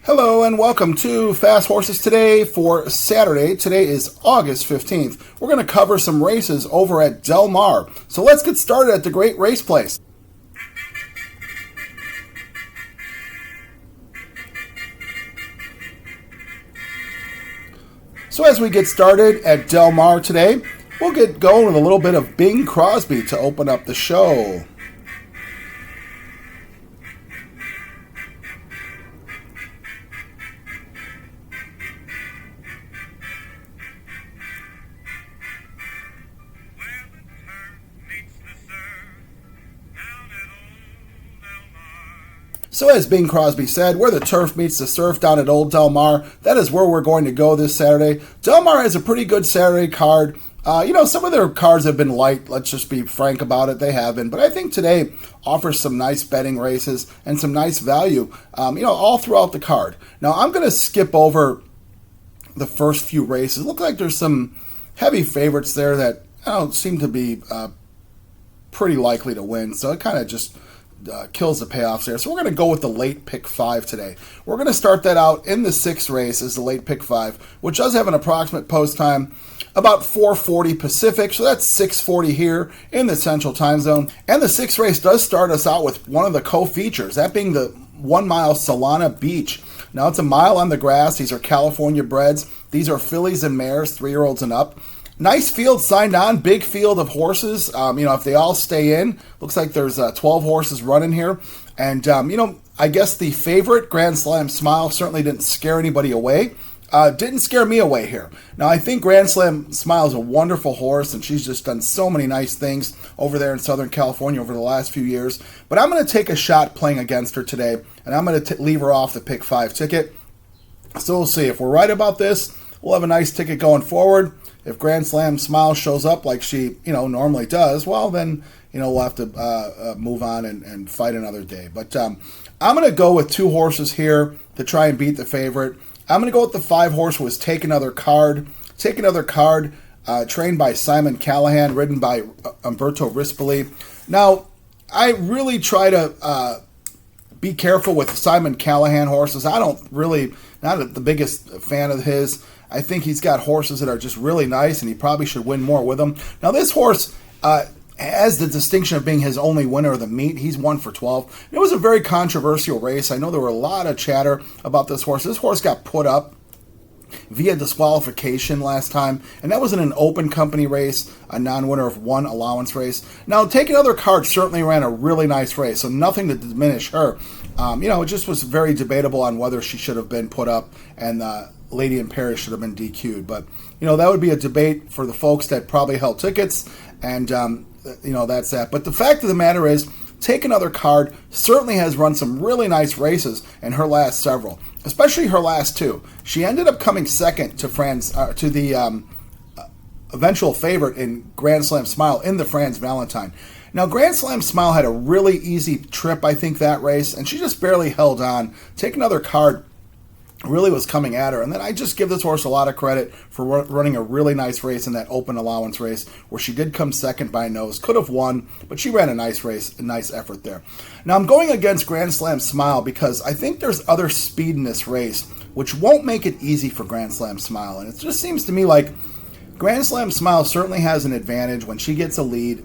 Hello and welcome to Fast Horses Today for Saturday. Today is August 15th. We're going to cover some races over at Del Mar. So let's get started at the Great Race Place. So as we get started at Del Mar today, we'll get going with a little bit of Bing Crosby to open up the show. So as Bing Crosby said, where the turf meets the surf down at Old Del Mar, that is where we're going to go this Saturday. Del Mar has a pretty good Saturday card. Some of their cards have been light. Let's just be frank about it. They have been. But I think today offers some nice betting races and some nice value, all throughout the card. Now, I'm going to skip over the first few races. Look like there's some heavy favorites there that seem to be pretty likely to win. So it kind of just kills the payoffs there. So we're going to go with the late pick 5 today. We're going to start that out in the 6th race as the late pick 5, which does have an approximate post time about 4:40 Pacific, so that's 6:40 here in the Central Time Zone. And the 6th race does start us out with one of the co-features, that being the 1 mile Solana Beach. Now it's a mile on the grass. These are California breds. These are fillies and mares, 3-year-olds and up. Nice field signed on, big field of horses. If they all stay in, looks like there's 12 horses running here. And, I guess the favorite, Grand Slam Smile, certainly didn't scare anybody away. Didn't scare me away here. Now, I think Grand Slam Smile is a wonderful horse, and she's just done so many nice things over there in Southern California over the last few years. But I'm going to take a shot playing against her today, and I'm going to leave her off the pick 5 ticket. So we'll see. If we're right about this, we'll have a nice ticket going forward. If Grand Slam Smile shows up like she, normally does, well, then, we'll have to move on and fight another day. But I'm going to go with 2 horses here to try and beat the favorite. I'm going to go with the 5 horse who was Take Another Card. Take Another Card, trained by Simon Callahan, ridden by Umberto Rispoli. Now, I really try to be careful with Simon Callahan horses. I not the biggest fan of his. I think he's got horses that are just really nice, and he probably should win more with them. Now, this horse has the distinction of being his only winner of the meet. He's 1 for 12. It was a very controversial race. I know there were a lot of chatter about this horse. This horse got put up via disqualification last time, and that was in an open company race, a non-winner of 1 allowance race. Now, Take Another Card certainly ran a really nice race, so nothing to diminish her. It just was very debatable on whether she should have been put up, and Lady in Paris should have been DQ'd. But, that would be a debate for the folks that probably held tickets, and, that's that. But the fact of the matter is, Take Another Card certainly has run some really nice races in her last several, especially her last 2. She ended up coming second to the eventual favorite in Grand Slam Smile in the Franz Valentine. Now, Grand Slam Smile had a really easy trip, I think, that race, and she just barely held on. Take Another Card really was coming at her. And then I just give this horse a lot of credit for running a really nice race in that open allowance race where she did come second by nose. Could have won, but she ran a nice race, a nice effort there. Now, I'm going against Grand Slam Smile because I think there's other speed in this race which won't make it easy for Grand Slam Smile. And it just seems to me like Grand Slam Smile certainly has an advantage when she gets a lead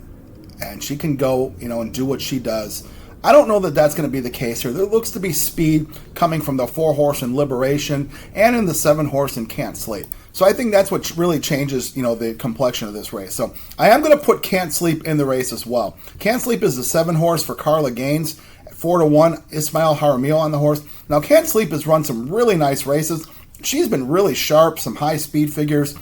and she can go, and do what she does. I don't know that that's going to be the case here. There looks to be speed coming from the 4 horse in Liberation and in the 7 horse in Can't Sleep. So I think that's what really changes, the complexion of this race. So I am going to put Can't Sleep in the race as well. Can't Sleep is the 7 horse for Carla Gaines. At 4-1, Ismail Jaramillo on the horse. Now Can't Sleep has run some really nice races. She's been really sharp, some high speed figures.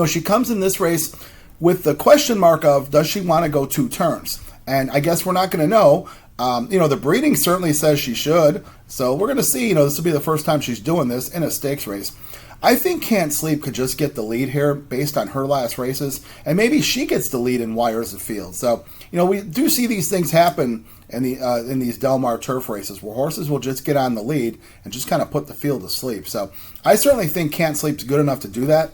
She comes in this race with the question mark of, does she want to go 2 turns? And I guess we're not going to know. The breeding certainly says she should. So we're going to see, this will be the first time she's doing this in a stakes race. I think Can't Sleep could just get the lead here based on her last races. And maybe she gets the lead in Wires of Field. So, we do see these things happen in these Del Mar turf races where horses will just get on the lead and just kind of put the field to sleep. So I certainly think Can't Sleep's good enough to do that.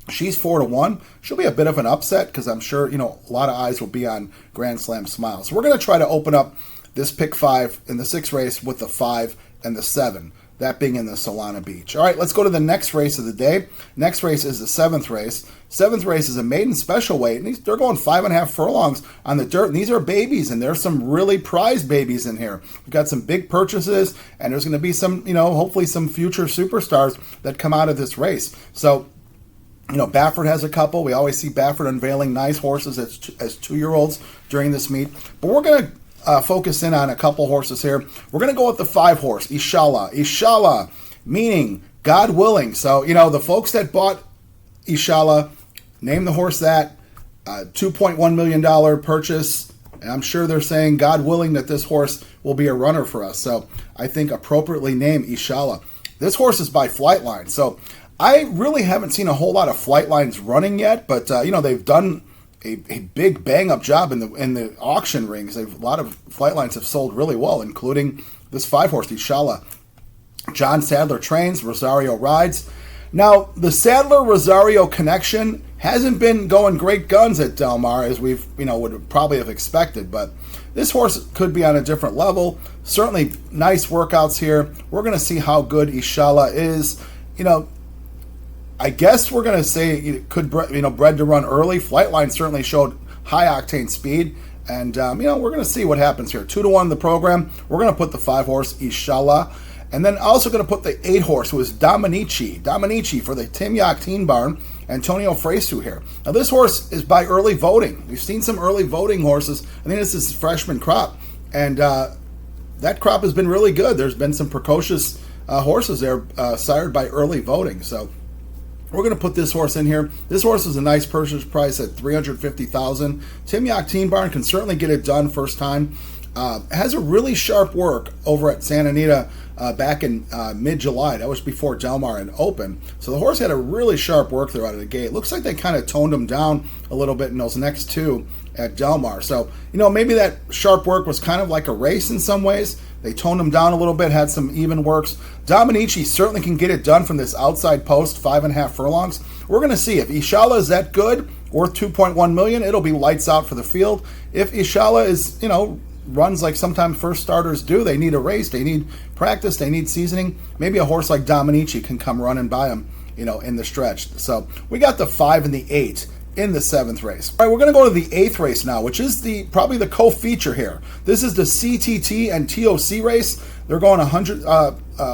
She's 4-1. She'll be a bit of an upset because I'm sure, a lot of eyes will be on Grand Slam Smile. So we're going to try to open up this pick 5 in the 6th race with the 5 and the 7. that being in the Solana Beach. All right, let's go to the next race of the day. Next race is the 7th race. 7th race is a maiden special weight, and they're going 5.5 furlongs on the dirt. And these are babies, and there's some really prized babies in here. We've got some big purchases, and there's going to be some, hopefully some future superstars that come out of this race. So, Baffert has a couple. We always see Baffert unveiling nice horses as 2-year-olds during this meet. But we're going to focus in on a couple horses here. We're going to go with the 5-horse, Inshallah. Inshallah, meaning God willing. So, the folks that bought Inshallah, name the horse that, $2.1 million purchase. And I'm sure they're saying, God willing, that this horse will be a runner for us. So I think appropriately named Inshallah. This horse is by Flightline. So I really haven't seen a whole lot of Flightlines running yet, but they've done a big bang-up job in the auction rings. A lot of Flightlines have sold really well, including this 5-horse, Inshallah. John Sadler trains, Rosario rides. Now, the Sadler-Rosario connection hasn't been going great guns at Del Mar, as we've, would probably have expected, but this horse could be on a different level. Certainly nice workouts here. We're going to see how good Inshallah is. I guess we're going to say it could, bred to run early. Flightline certainly showed high octane speed, and we're going to see what happens here. 2-1 in the program. We're going to put the 5-horse Inshallah, and then also going to put the 8-horse, who is Dominici for the Tim Yak Teen Barn. Antonio Fresu here. Now this horse is by early voting. We've seen some early voting horses. I think this is freshman crop, and that crop has been really good. There's been some precocious horses there sired by early voting. So we're going to put this horse in here. This horse is a nice purchase price at $350,000. Tim Yak Teen Barn can certainly get it done first time. Has a really sharp work over at Santa Anita back in mid-July. That was before Del Mar had opened. So the horse had a really sharp work there out of the gate. Looks like they kind of toned him down a little bit in those next two at Del Mar. So, maybe that sharp work was kind of like a race in some ways. They toned him down a little bit, had some even works. Dominici certainly can get it done from this outside post, 5.5 furlongs. We're going to see if Inshallah is that good, worth $2.1 million. It'll be lights out for the field. If Inshallah is, runs like sometimes first starters do, they need a race, they need practice, they need seasoning. Maybe a horse like Dominici can come running by him, in the stretch. So we got the 5 and the 8 in the 7th race. All right, we're going to go to the 8th race now, which is probably the co-feature here. This is the CTT and TOC race. They're going 100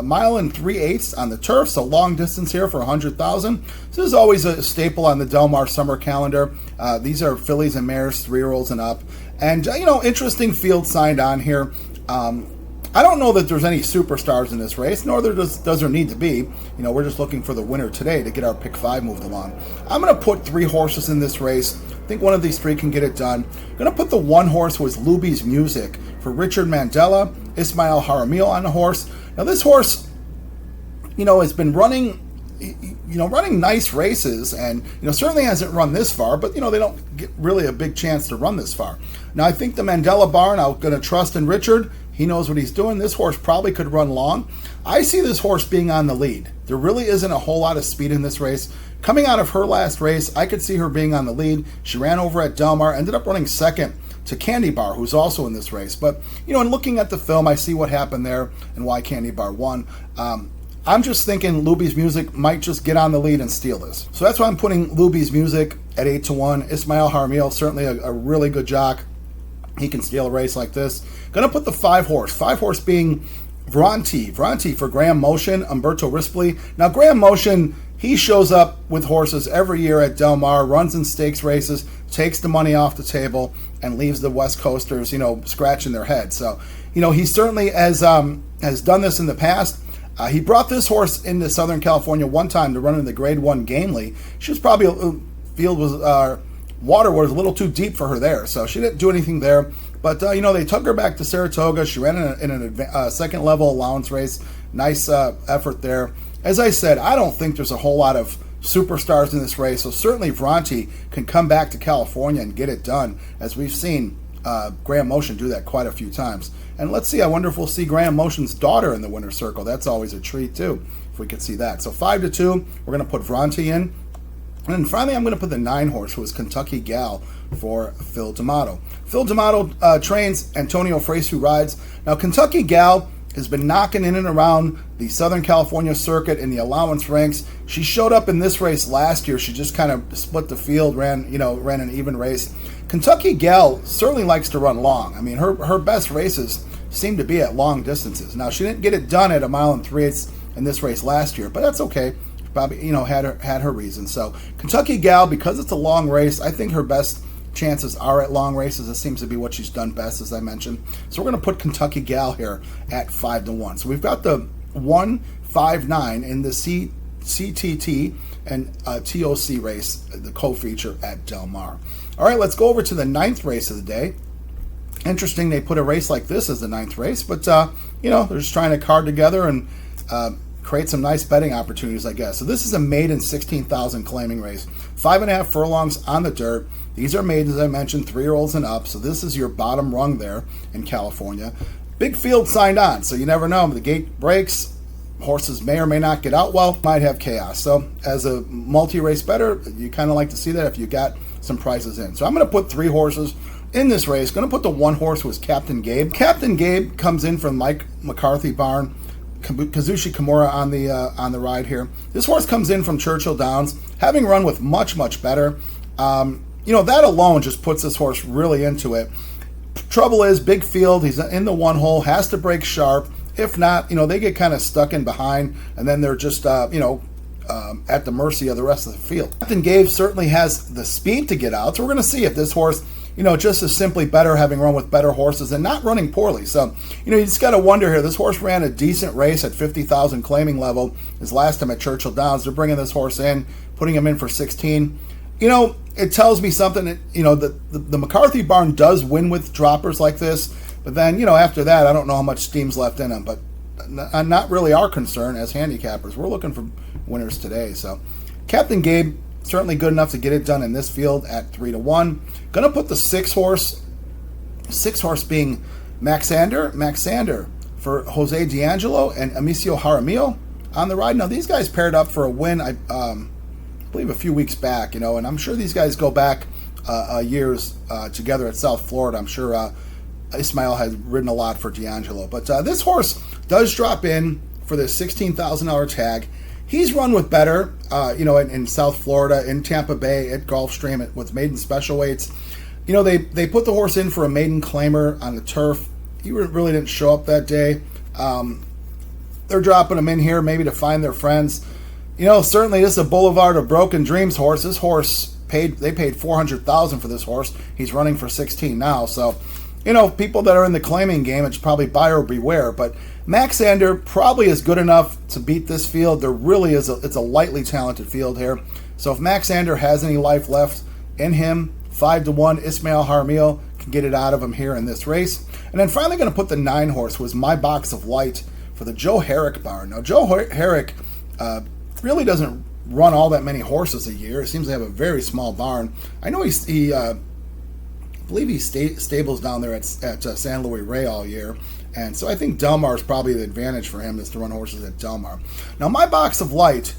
mile and 3/8 on the turf, so long distance here for $100,000. This is always a staple on the Del Mar summer calendar. These are fillies and mares, 3-year-olds and up. And, interesting field signed on here. I don't know that there's any superstars in this race, nor does there need to be. We're just looking for the winner today to get our pick 5 moved along. I'm going to put 3 horses in this race. I think one of these 3 can get it done. I'm going to put the 1 horse, who is Luby's Music, for Richard Mandela, Ismail Jaramillo on the horse. Now, this horse, has been running nice races, and certainly hasn't run this far, but they don't get really a big chance to run this far. Now I think the Mandela barn, I'm going to trust in Richard. He knows what he's doing. This horse probably could run long. I see this horse being on the lead. There really isn't a whole lot of speed in this race. Coming out of her last race, I could see her being on the lead. She ran over at Del Mar, ended up running second to Candy Bar, who's also in this race. But in looking at the film, I see what happened there and why Candy Bar won. I'm just thinking Luby's Music might just get on the lead and steal this. So that's why I'm putting Luby's Music at 8-1. Ismail Jaramillo, certainly a really good jock. He can steal a race like this. Gonna put the 5-horse. 5-horse being Vronti for Graham Motion, Umberto Rispoli. Now Graham Motion, he shows up with horses every year at Del Mar, runs in stakes races, takes the money off the table, and leaves the West Coasters, scratching their heads. So, he certainly has done this in the past. He brought this horse into Southern California one time to run in the Grade 1 Gamely. She was probably, water was a little too deep for her there, so she didn't do anything there. But, they took her back to Saratoga. She ran in a second-level allowance race. Nice effort there. As I said, I don't think there's a whole lot of superstars in this race, so certainly Vronti can come back to California and get it done, as we've seen Graham Motion do that quite a few times. And let's see, I wonder if we'll see Graham Motion's daughter in the winner's circle. That's always a treat, too, if we could see that. So 5-2, we're going to put Vronti in. And then finally, I'm going to put the 9-horse, who is Kentucky Gal, for Phil D'Amato. Phil D'Amato trains, Antonio Fresu rides. Now, Kentucky Gal has been knocking in and around the Southern California circuit in the allowance ranks. She showed up in this race last year. She just kind of split the field, ran an even race. Kentucky Gal certainly likes to run long. I mean, her best races seem to be at long distances. Now, she didn't get it done at 1 3/8 in this race last year, but that's okay. She probably, had her reasons. So Kentucky Gal, because it's a long race, I think her best chances are at long races. It seems to be what she's done best, as I mentioned. So we're going to put Kentucky Gal here at 5-1. So we've got the 1, 5, 9 in the CTT and TOC race, the co-feature at Del Mar. All right, let's go over to the 9th race of the day. Interesting, they put a race like this as the 9th race, but they're just trying to card together and create some nice betting opportunities, I guess. So this is a maiden 16,000 claiming race, 5.5 furlongs on the dirt. These are maidens, as I mentioned, 3-year-olds and up. So this is your bottom rung there in California. Big field signed on, so you never know. The gate breaks. Horses may or may not get out well. Might have chaos. So as a multi-race bettor, you kind of like to see that if you got some prices in. So I'm going to put 3 horses in this race. Going to put the 1 horse was Captain Gabe. Captain Gabe comes in from Mike McCarthy barn. Kazushi Kimura on the ride here. This horse comes in from Churchill Downs, having run with much better. That alone just puts this horse really into it. Trouble is, big field. He's in the 1 hole, has to break sharp. If not, they get kind of stuck in behind, and then they're just at the mercy of the rest of the field. Captain Gabe certainly has the speed to get out, so we're going to see if this horse, just is simply better, having run with better horses and not running poorly. So, you just got to wonder here. This horse ran a decent race at 50,000 claiming level his last time at Churchill Downs. They're bringing this horse in, putting him in for 16. It tells me something that, the McCarthy barn does win with droppers like this. But then, after that, I don't know how much steam's left in them. But not really our concern as handicappers. We're looking for winners today. So Captain Gabe, certainly good enough to get it done in this field at 3-1. Going to put the 6 horse being Maxander for Jose D'Angelo and Amicio Jaramillo on the ride. Now, these guys paired up for a win, I believe, a few weeks back, and I'm sure these guys go back years together at South Florida. I'm sure Ismail has ridden a lot for D'Angelo. But this horse does drop in for the $16,000 tag. He's run with better, in South Florida, in Tampa Bay, at Gulfstream, with maiden special weights. They put the horse in for a maiden claimer on the turf. He really didn't show up that day. They're dropping him in here maybe to find their friends. Certainly this is a Boulevard of Broken Dreams horse. This horse they paid $400,000 for this horse. He's running for 16 now. So, people that are in the claiming game, it's probably buyer beware. But Maxander probably is good enough to beat this field. There really is it's a lightly talented field here. So if Maxander has any life left in him, 5-1, Ismail Jaramillo can get it out of him here in this race. And then finally going to put the 9 horse, who is My Box of Light, for the Joe Herrick barn. Now, Joe Herrick really doesn't run all that many horses a year. It seems to have a very small barn. I know I believe he stables down there at San Luis Rey all year. And so I think Del Mar is probably the advantage for him, is to run horses at Del Mar. Now, My Box of Light,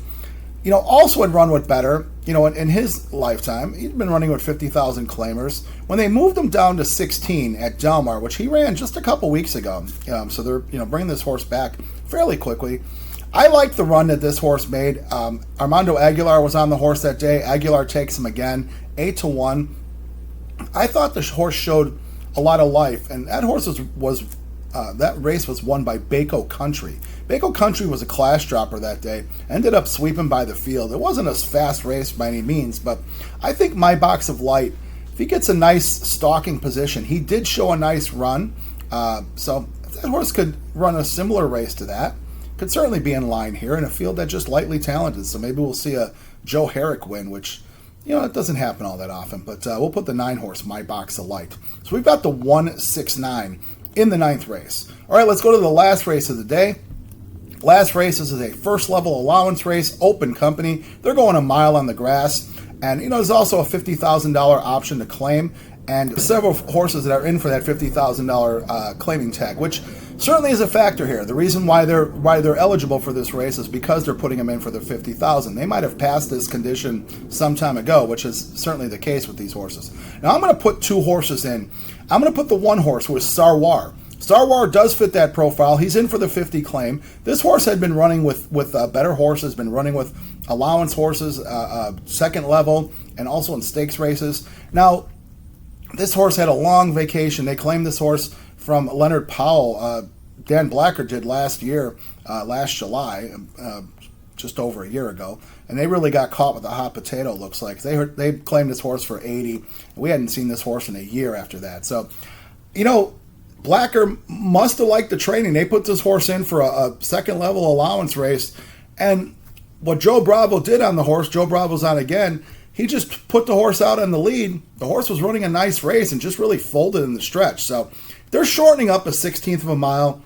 also had run with better, in his lifetime. He'd been running with 50,000 claimers. When they moved him down to 16 at Del Mar, which he ran just a couple weeks ago, so they're bringing this horse back fairly quickly. I liked the run that this horse made. Armando Aguilar was on the horse that day. Aguilar takes him again, 8-1. I thought the horse showed a lot of life, and that horse was that race was won by Baco Country. Baco Country was a class dropper that day, ended up sweeping by the field. It wasn't a fast race by any means, but I think My Box of Light, if he gets a nice stalking position, he did show a nice run. So if that horse could run a similar race to that, could certainly be in line here in a field that's just lightly talented. So maybe we'll see a Joe Herrick win, which, it doesn't happen all that often. But we'll put the 9 horse, My Box of Light. So we've got the 1-6-9 in the 9th race. All right, let's go to the last race of the day. Last race, this is a first level allowance race, open company. They're going a mile on the grass. And, there's also a $50,000 option to claim, and several horses that are in for that $50,000 claiming tag, which certainly is a factor here. The reason why they're eligible for this race is because they're putting them in for the $50,000. They might have passed this condition some time ago, which is certainly the case with these horses. Now I'm going to put 2 horses in. I'm going to put the 1 horse, who is Sarwar. Starwar does fit that profile. He's in for the 50 claim. This horse had been running with better horses, been running with allowance horses, second level, and also in stakes races. Now, this horse had a long vacation. They claimed this horse from Leonard Powell. Dan Blacker did last July, just over a year ago, and they really got caught with a hot potato, looks like. They claimed this horse for 80. We hadn't seen this horse in a year after that. So, Blacker must have liked the training. They put this horse in for a second level allowance race, and what Joe Bravo did on the horse, Joe Bravo's on again, he just put the horse out on the lead. The horse was running a nice race and just really folded in the stretch. So they're shortening up a 16th of a mile.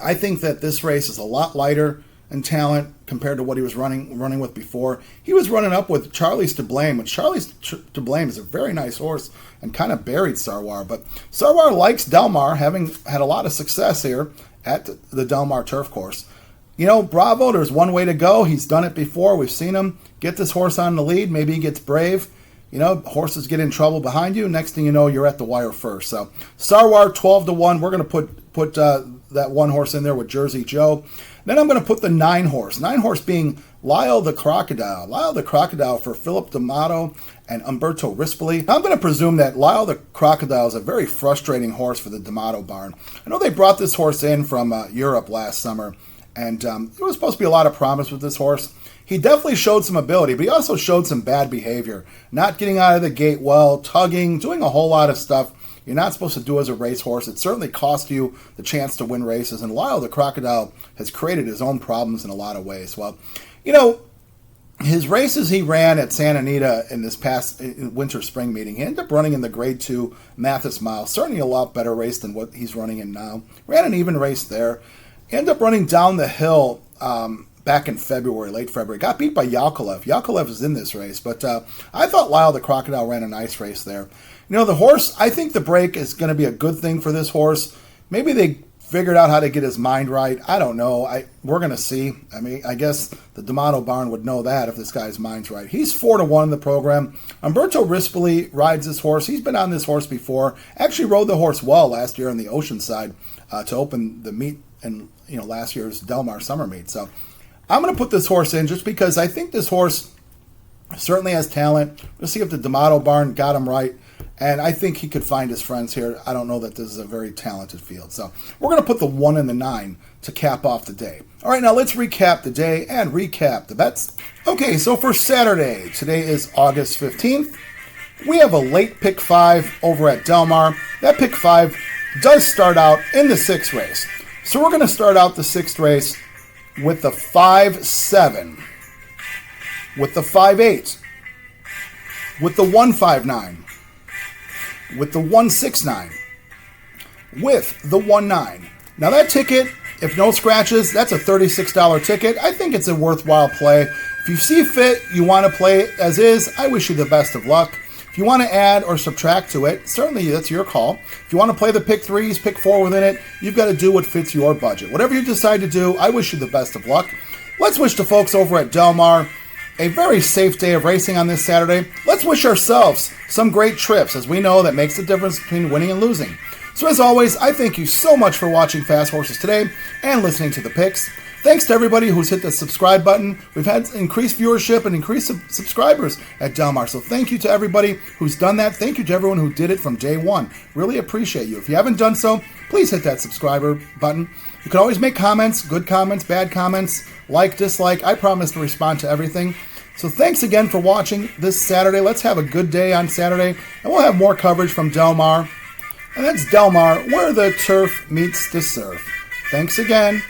I think that this race is a lot lighter in talent compared to what he was running with before. He was running up with Charlie's to Blame, which Charlie's to Blame is a very nice horse and kind of buried Sarwar. But Sarwar likes Del Mar, having had a lot of success here at the Del Mar turf course. Bravo, there's one way to go. He's done it before. We've seen him get this horse on the lead. Maybe he gets brave. Horses get in trouble behind you. Next thing you know, you're at the wire first. So Sarwar 12-1. We're going to put that one horse in there with Jersey Joe. Then I'm going to put the 9 horse. 9 horse being Lyle the Crocodile. Lyle the Crocodile for Philip D'Amato and Umberto Rispoli. I'm going to presume that Lyle the Crocodile is a very frustrating horse for the D'Amato barn. I know they brought this horse in from Europe last summer, and there was supposed to be a lot of promise with this horse. He definitely showed some ability, but he also showed some bad behavior. Not getting out of the gate well, tugging, doing a whole lot of stuff you're not supposed to do as a racehorse. It certainly cost you the chance to win races, and Lyle the Crocodile has created his own problems in a lot of ways. Well, his races he ran at Santa Anita in this past winter-spring meeting, he ended up running in the Grade 2 Mathis Mile. Certainly a lot better race than what he's running in now. Ran an even race there. He ended up running down the hill back in February, late February. Got beat by Yakovlev. Yakovlev is in this race, but I thought Lyle the Crocodile ran a nice race there. The horse, I think the break is going to be a good thing for this horse. Maybe they figured out how to get his mind right. I don't know. We're going to see. I guess the D'Amato barn would know that if this guy's mind's right. He's 4-1 in the program. Umberto Rispoli rides this horse. He's been on this horse before. Actually rode the horse well last year on the Oceanside to open the meet in last year's Del Mar summer meet. So I'm going to put this horse in just because I think this horse certainly has talent. We'll see if the D'Amato barn got him right. And I think he could find his friends here. I don't know that this is a very talented field. So we're going to put the 1 and the 9 to cap off the day. All right, now let's recap the day and recap the bets. Okay, so for Saturday, today is August 15th. We have a late pick 5 over at Del Mar. That pick 5 does start out in the 6th race. So we're going to start out the 6th race with the 5-7, with the 5-8, with the 1-5-9, with the 1-6-9, with the 1-9. Now that ticket, if no scratches, that's a $36 ticket. I think it's a worthwhile play. If you see fit, you want to play it as is, I wish you the best of luck. If you want to add or subtract to it, certainly that's your call. If you want to play the pick 3s, pick 4 within it, you've got to do what fits your budget. Whatever you decide to do, I wish you the best of luck. Let's wish the folks over at Del Mar a very safe day of racing on this Saturday. Let's wish ourselves some great trips, as we know that makes the difference between winning and losing. So as always, I thank you so much for watching Fast Horses today and listening to the picks. Thanks to everybody who's hit the subscribe button. We've had increased viewership and increased subscribers at Del Mar. So thank you to everybody who's done that. Thank you to everyone who did it from day one. Really appreciate you. If you haven't done so, please hit that subscriber button. You can always make comments, good comments, bad comments, like, dislike. I promise to respond to everything. So thanks again for watching this Saturday. Let's have a good day on Saturday, and we'll have more coverage from Del Mar. And that's Del Mar, where the turf meets the surf. Thanks again.